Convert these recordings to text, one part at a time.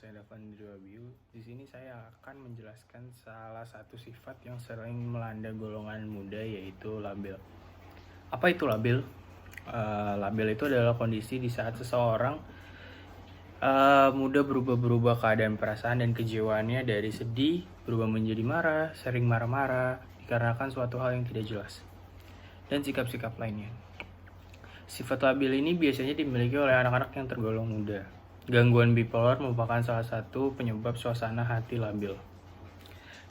saya Davan Wabiu. Di sini saya akan menjelaskan salah satu sifat yang sering melanda golongan muda, yaitu labil. Apa itu labil? Labil itu adalah kondisi di saat seseorang mudah berubah-berubah keadaan perasaan dan kejiwaannya dari sedih berubah menjadi marah, sering marah-marah dikarenakan suatu hal yang tidak jelas, dan sikap-sikap lainnya. Sifat labil ini biasanya dimiliki oleh anak-anak yang tergolong muda. Gangguan bipolar merupakan salah satu penyebab suasana hati labil.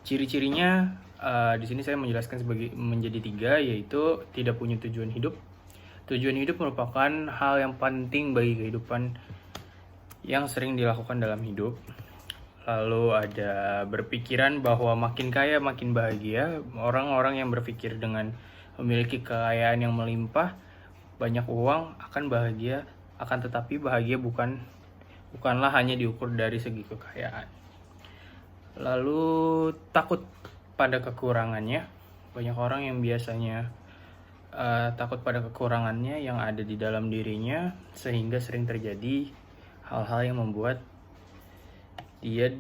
Ciri-cirinya di sini saya menjelaskan menjadi 3, yaitu tidak punya tujuan hidup. Tujuan hidup merupakan hal yang penting bagi kehidupan yang sering dilakukan dalam hidup. Lalu ada berpikiran bahwa makin kaya makin bahagia. Orang-orang yang berpikir dengan memiliki kekayaan yang melimpah, banyak uang, akan bahagia. Akan tetapi bahagia bukanlah hanya diukur dari segi kekayaan. Lalu takut pada kekurangannya. Banyak orang yang biasanya takut pada kekurangannya yang ada di dalam dirinya, sehingga sering terjadi hal-hal yang membuat dia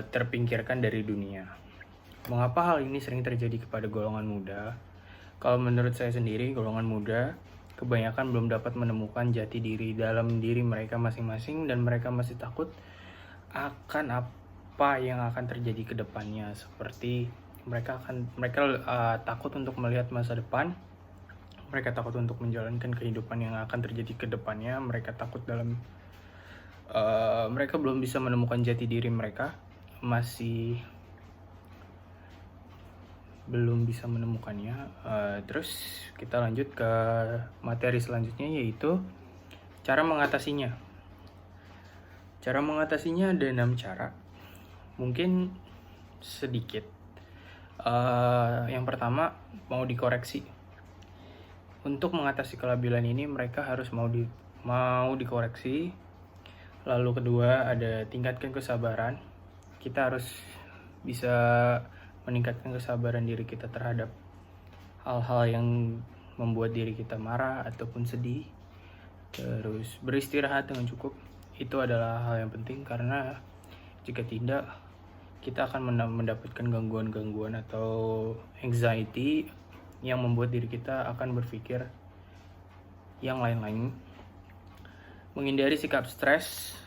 terpinggirkan dari dunia. Mengapa hal ini sering terjadi kepada golongan muda? Kalau menurut saya sendiri, golongan muda kebanyakan belum dapat menemukan jati diri dalam diri mereka masing-masing, dan mereka masih takut akan apa yang akan terjadi ke depannya. Seperti mereka takut untuk melihat masa depan, mereka takut untuk menjalankan kehidupan yang akan terjadi ke depannya, mereka takut mereka belum bisa menemukan jati diri mereka, masih belum bisa menemukannya. Terus kita lanjut ke materi selanjutnya, yaitu cara mengatasinya. Cara mengatasinya ada 6 cara, mungkin sedikit. Yang pertama, mau dikoreksi. Untuk mengatasi kelabilan ini mereka harus mau dikoreksi. Lalu kedua, ada tingkatkan kesabaran. Kita harus bisa meningkatkan kesabaran diri kita terhadap hal-hal yang membuat diri kita marah ataupun sedih. Terus beristirahat dengan cukup. Itu adalah hal yang penting, karena jika tidak, kita akan mendapatkan gangguan-gangguan atau anxiety yang membuat diri kita akan berpikir yang lain-lain. Menghindari sikap stres.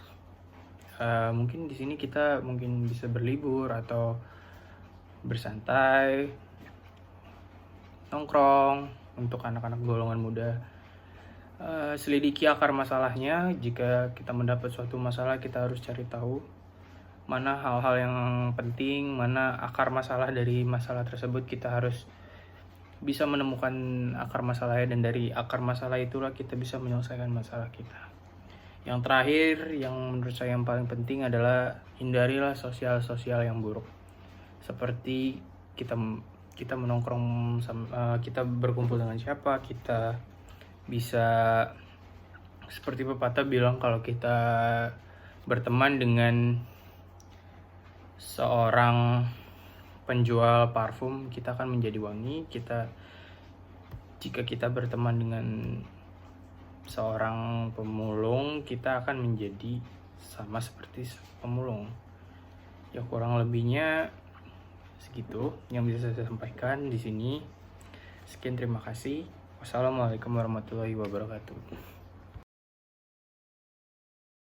Mungkin di sini kita bisa berlibur atau bersantai, nongkrong. Untuk anak-anak golongan muda, selidiki akar masalahnya. Jika kita mendapat suatu masalah, kita harus cari tahu mana hal-hal yang penting, mana akar masalah dari masalah tersebut. Kita harus bisa menemukan akar masalahnya, dan dari akar masalah itulah kita bisa menyelesaikan masalah kita. Yang terakhir, yang menurut saya yang paling penting adalah hindarilah sosial yang buruk. Seperti kita menongkrong, kita berkumpul dengan siapa, kita bisa seperti pepatah bilang, kalau kita berteman dengan seorang penjual parfum, kita akan menjadi wangi. Jika kita berteman dengan seorang pemulung, kita akan menjadi sama seperti pemulung. Ya, kurang lebihnya segitu yang bisa saya sampaikan di sini. Sekian, terima kasih. Wassalamualaikum warahmatullahi wabarakatuh.